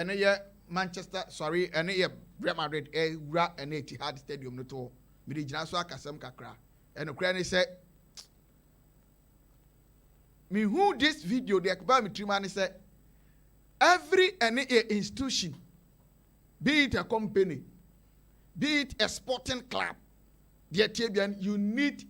and a Manchester, sorry, and a Real Madrid, a Ra and Etihad Stadium no to. Me di so akasem kakra. And the cranny said, me who this video the akba me trimani said, every any institution, be it a company, be it a sporting club, dear Tibian, you need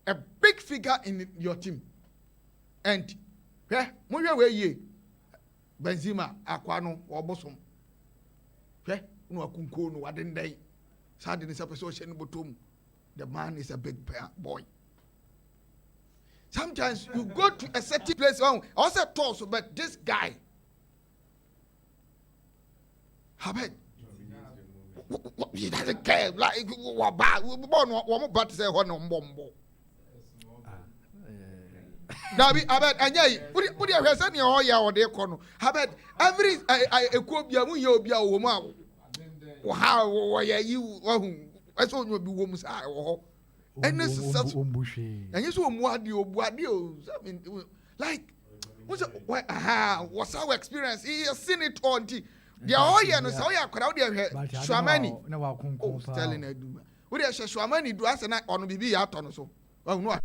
a big figure in your team. And Muya way ye Benzema, Aquano, or Bosom. No kunko no waden day. Sadin is a person botum. The man is a big boy. Sometimes you go to a certain place, also toss, but this guy, he doesn't care. Like, but say, Dabi, abed, anya, put your hands on your ya or their corner. Habed, every I could be a muyo woman. How are you? I saw you be woman's eye. And this is such and you saw what you, I mean, like, what's our experience? He has seen it on the oil and so ya crowd here. Swamani, no, telling her, do. What is Swamani do us and I on BB out on so? Oh, no.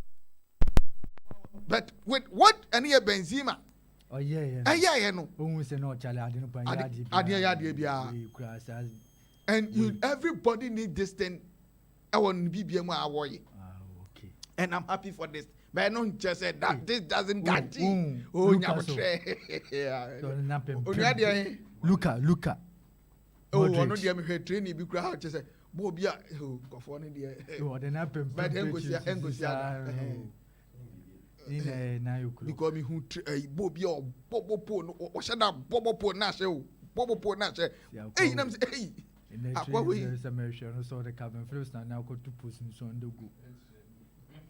But with what any Benzema? Oh yeah. No. And you everybody need this thing. I want BBM away. Okay. And I'm happy for this. But I don't just say that this doesn't guarantee. Oh, Luca. Oh, no, dear, training be crowd. Just say, Bobia, who go for any dear. But because me who Bobby or Bobo or shut up Bobo Nasho, Bobo Nasho. Hey, hey. There is a mention, so the cabin first now go to push in on the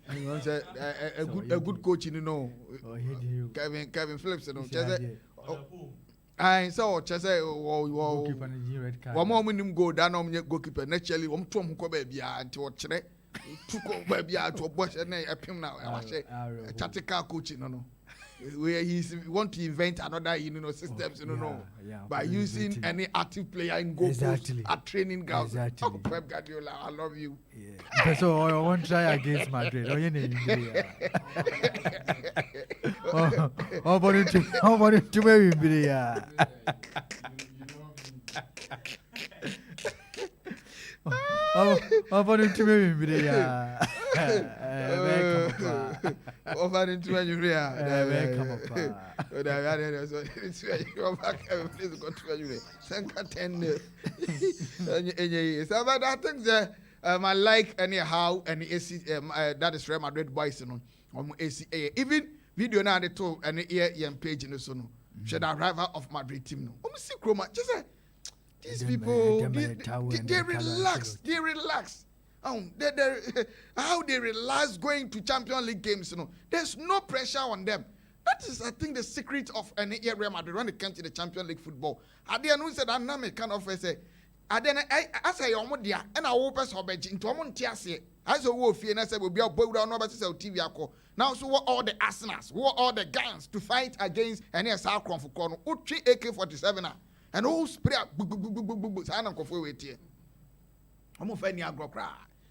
good. A good coach, you know. Kevin Phillips, you know. I saw Chese one more minimum go down on your goalkeeper. Naturally, one from Kobe until what took baby out to a bush and a pim now. I say a tactical coaching, no. Where he's want to invent another systems, by using any active player in goal at training grounds. Oh, Pep Guardiola, I love you. Yeah. So I won't try against Madrid. How about it to maybe Over into me, over into my urea. So, but I think that I like anyhow, and that is Real Madrid boys, even video now they told an ear page in the son. Should arrival of Madrid team. No, see, Chroma, just say. These people, they relax. They relax. How they relax going to Champions League games, There's no pressure on them. That is, I think, the secret of an Real Madrid when it comes to the Champions League football. I didn't say that I'm kind of say. I say, and I hope as Hobby into Montiasi. As a wolf, and I said, we'll be a boy down over TV. Now, so what all the Arsenals, what all the guns to fight against any Southcroft for corner, Uchi AK-47. And all spray up, I don't go for it here. I'm of any agro cry.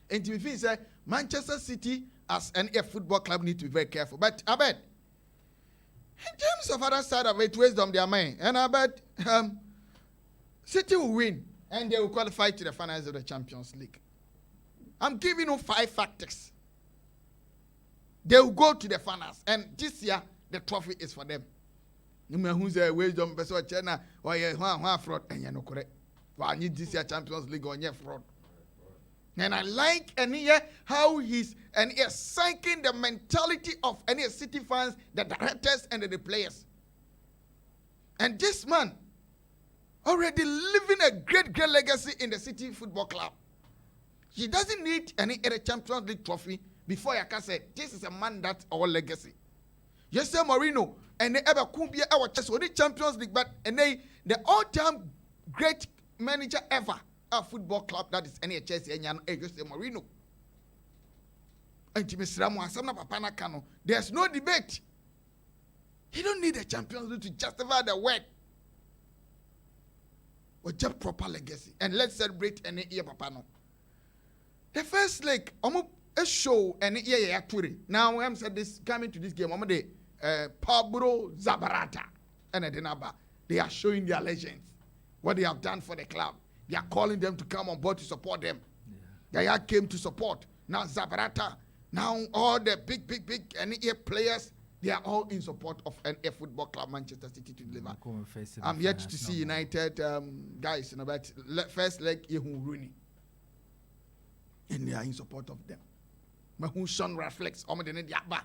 And to me, say Manchester City as an football club need to be very careful. But I bet, in terms of other side of it, wisdom their mind. And I bet City will win and they will qualify to the finals of the Champions League. I'm giving you 5 factors. They will go to the finals, and this year the trophy is for them. You may who's a wisdom person China or one fraud and you're not correct. Well, I need this year Champions League on your fraud. And I like how he's psyching the mentality of any City fans, the directors and the players. And this man already living a great legacy in the City Football Club. He doesn't need any other Champions League trophy before I can say this is a man that's our legacy. Yes, sir, Mourinho. And they ever could be our Champions League, but the all-time great manager ever, a football club that is NHS and Jose Mourinho. And there's no debate. He don't need a Champions League to justify the work. or just proper legacy. And let's celebrate any year, Papa. No. The first leg, a show and year now I'm said this coming to this game. Pablo Zabarata and Adenaba. They are showing their legends, what they have done for the club. They are calling them to come on board to support them. Yeah. They came to support. Now Zabarata, now all the big NEA players, they are all in support of an football club, Manchester City, to deliver. I'm yet to see United guys, but first leg, Rooney. And they are in support of them. Mahushan reflects on the Yaba.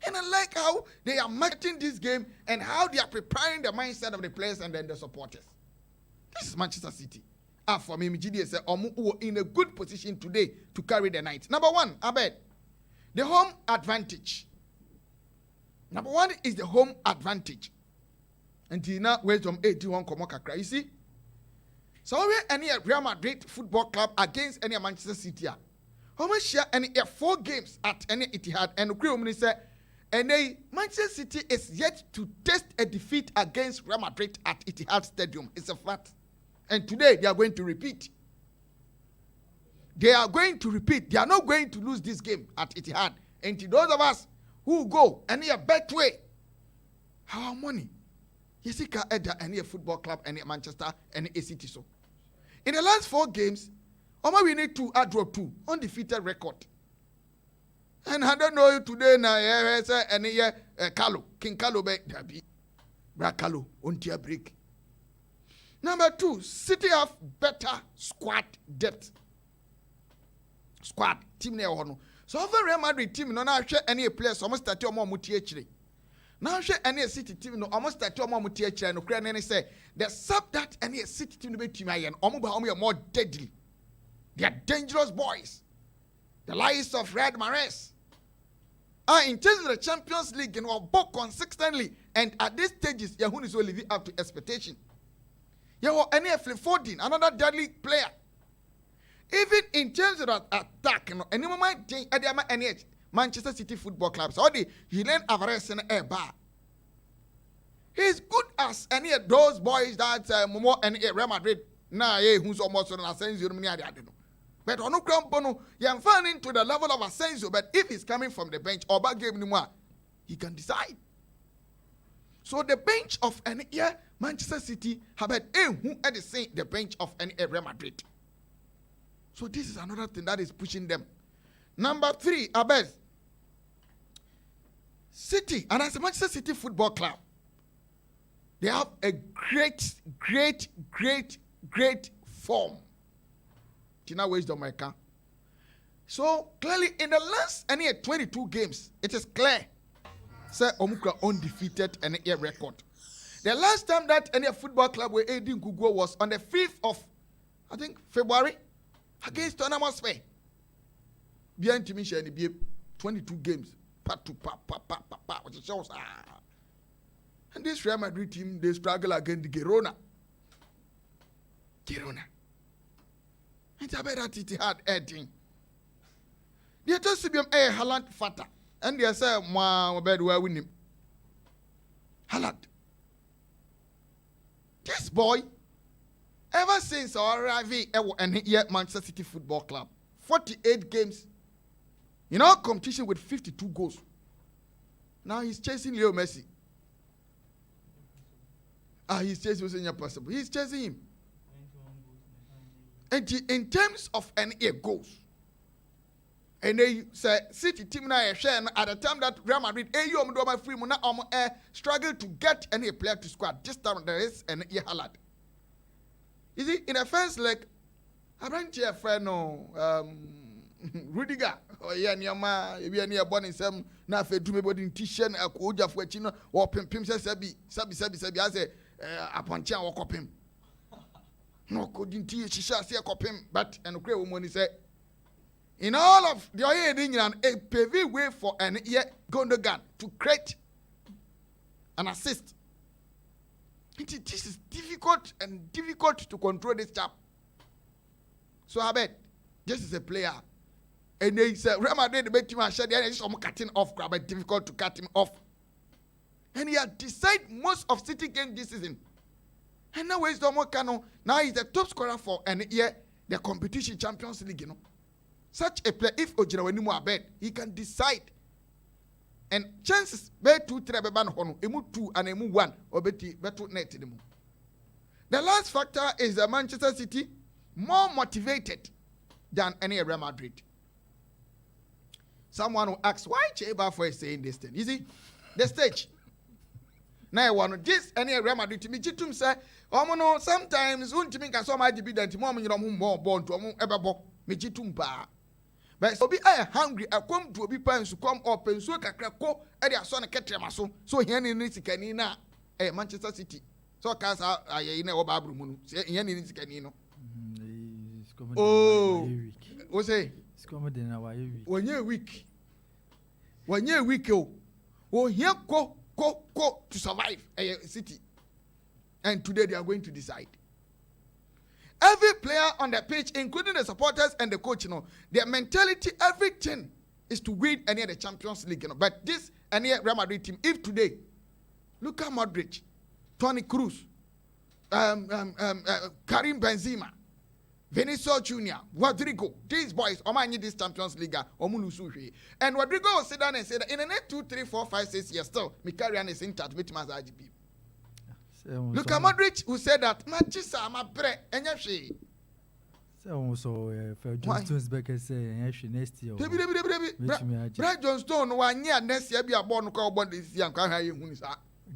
And I like how they are marketing this game and how they are preparing the mindset of the players and then the supporters. This is Manchester City. For me, Mijidi said, in a good position today to carry the night. Number one, Abed, the home advantage. Number one is the home advantage. Until now, where's from 81 Komokakra? You see? So we any Real Madrid Football Club against any Manchester City. How much share any 4 games at any Etihad and Ukri said, and Manchester City is yet to test a defeat against Real Madrid at Etihad Stadium. It's a fact. And today they are going to repeat. They are going to repeat. They are not going to lose this game at Etihad. And to those of us who go any a bet way, our money. You see, any football club, any Manchester, any a city. So, in the last 4 games, we need to draw 2 undefeated record. And I don't know today now. Any Carlo, King Carlo, Dabi, Bracalo, untia break. Number 2, City have better squad depth. Squad team ne hono. So over Real Madrid team no na hwe any players almost 30 or more mutie chire. Now hwe any City team no almost 30 or more mutie chire no kra ne say the sub that any City team no be team ayen omo more deadly. They are dangerous boys. The likes of Red Mahrez. In terms of the Champions League, you know, both consistently, and at these stages, Yahoo is living up to expectation. You have any Foden, another deadly player. Even in terms of that attack, you know, any moment any Manchester City Football Club, so the Julian Alvarez and a bar. He's good as any of those boys that more any Real Madrid now, who's almost on Asensio. But on Bono, you're falling to the level of Asensio. But if he's coming from the bench or back game anymore, he can decide. So the bench of any year, Manchester City have had who at the same the bench of any Real Madrid. So this is another thing that is pushing them. Number 3, Abed. City, and as a Manchester City Football Club, they have a great form. Tina wisdom my car. So clearly in the last 22 games, it is clear. Say Omukra undefeated and a record. The last time that any football club were aiding Google was on the 5th of, I think, February against Tottenham Spain. Behind to me, 22 games. Which shows. And this Real Madrid team, they struggle against Girona. And I bet that it had editing. They just to be a Haaland fatter. And they say, "Ma, bed where win him." Haaland. This boy, ever since our arrival and here Manchester City Football Club, 48 games, in our competition with 52 goals. Now he's chasing Leo Messi. He's chasing Usain possible. He's chasing him. And in terms of NA goals, and they say City team now share at the time that Real Madrid struggle to get any player to squad. This time there is an Haaland. You see, in the first leg, I ran to a friend Rudiger or near born some na fe do me body t-shirt a koja for chino or pim sabi I say upon chan walk up him. No couldn't teach shisha see a copim, but and a woman said in all of the heading and a pavy way for an ear Gundogan to create an assist. This is difficult to control this chap. So I bet this is a player. And they said Real Madrid bet him and said is cutting off, but difficult to cut him off. And he had decided most of City games this season. And now where's the Mokano? Now he's the top scorer for the competition Champions League, Such a player, if Ojira Wenimu abed, he can decide. And chances be 2-3 beban hono, emu 2 and emu 1 or betu net. The last factor is the Manchester City more motivated than any Real Madrid. Someone will ask, why Cheba is saying this thing? You see, the stage. Now I want this any Real Madrid to be jitum say, no, sometimes when Timmy can so much be than Timon more born to ever bo me jitum ba. But so be I hungry, I come to be pants to come up and so kakrako and their son ketremaso. So here in Canina, Manchester City. So cast I in a babru, say here in Canino. Oh, what's say? It's coming in our week. 1 year week. 1 year week, oh, here go to survive a city. And today they are going to decide. Every player on the pitch, including the supporters and the coach, their mentality, everything is to win any of the Champions League. But this any Real Madrid team, if today, Luka Modric, Toni Kroos, Karim Benzema, Vinicius Junior, Rodrigo, these boys, Omani this Champions League, Omulusushi. And Rodrigo will sit down and say that in the next 2, 3, 4, 5, 6 years, still, Mkhitaryan is in touch with IGP. Look at Madrid who said that, Manchester, my bread, and yashi. So, John Stones Becker say, next year. Brad Johnstone, 1 year next year, be a born call one this year, can't have you.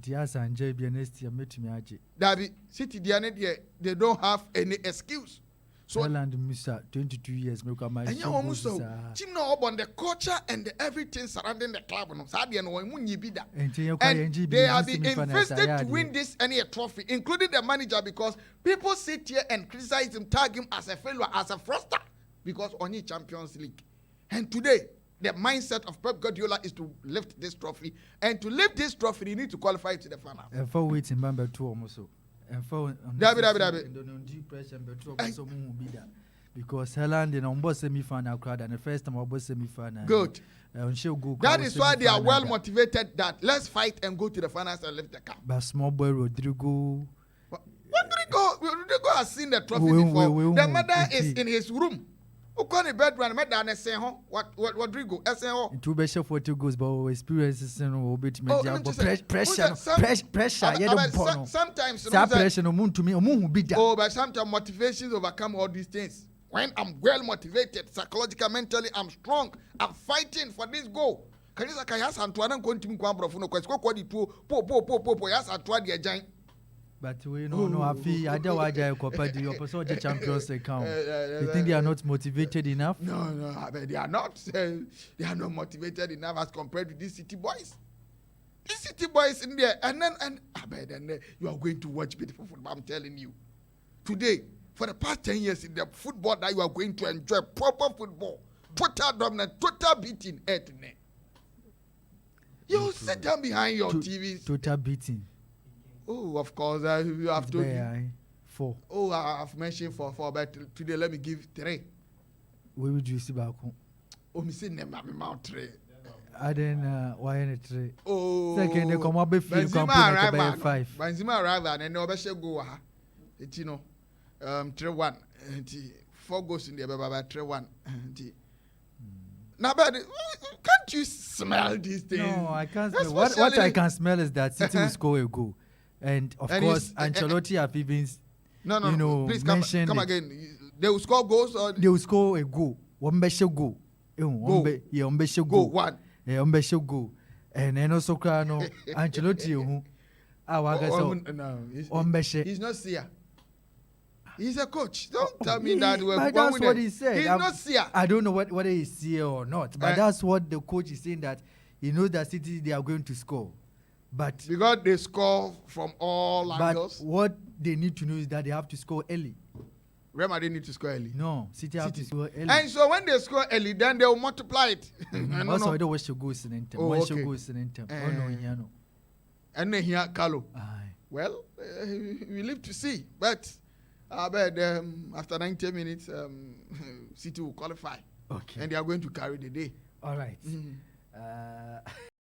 Diaz and JB next year, met me. David, City, they don't have any excuse. So Holland Mr. 22 years make my and you almost so team no on the culture and everything surrounding the club no sadia no mun yibi da and they have been invested to win this any trophy including the manager because people sit here and criticize him, tag him as a failure, as a fraudster because only Champions League. And today the mindset of Pep Guardiola is to lift this trophy, and to lift this trophy you need to qualify to the final. And for waiting number 2 almost so. And for because Helen in on both semi-final crowd and the first time about semi-final. Good. That is why they are well motivated that let's fight and go to the finals and lift the cup. But small boy Rodrigo has seen the trophy before. The mother is in his room. Who can the bedroom? Madam say what Rodrigo? Two best of 40 goals, but experiences and bit pressure. Sometimes pressure no moon to me. Oh, but sometimes motivations overcome all these things. When I'm well motivated, psychologically, mentally, I'm strong. I'm fighting for this goal. Can you say yes? Antoine going to me kwa brofo no kwesiko kwa di po yes Antoine the giant. But we no I feel I don't want to compare the opposite champions account. You think they are not motivated enough? No, I mean, they are not. They are not motivated enough as compared to these city boys. These city boys in there, and then you are going to watch beautiful football. I'm telling you, today for the past 10 years in the football that you are going to enjoy proper football, total dominance, total beating, head to neck. You sit down behind your TV. Total beating. Oh, of course, you have told me. 4. Oh, I've mentioned 4, but today let me give 3. Where would you see back home? Oh, me say never me mount 3. I then why any 3? Oh, second they come up be feel company 5. Benzema arrive and no be go ha. It 3-1. 4 goals in the Baba 3-1. Now, but can't you smell these things? No, I can't smell. What I can smell is that City will score a goal. And of course, Ancelotti have even please come again. They will score goals or they will score a goal. One special goal. One special goal. One. One special goal. And then also Ancelotti he's not seer. He's a coach. Don't tell me that. But that's what he said. He's not seer. I don't know whether he's seer or not. But that's what the coach is saying, that he knows that City they are going to score. But because they score from all angles. But what they need to know is that they have to score early. Real Madrid need to score early. No, City have to score early. And so when they score early, then they will multiply it. Also, I don't wish to go in Inter. And then here, Carlo. Well, we live to see. But I bet after 90 minutes, City will qualify. Okay. And they are going to carry the day. All right.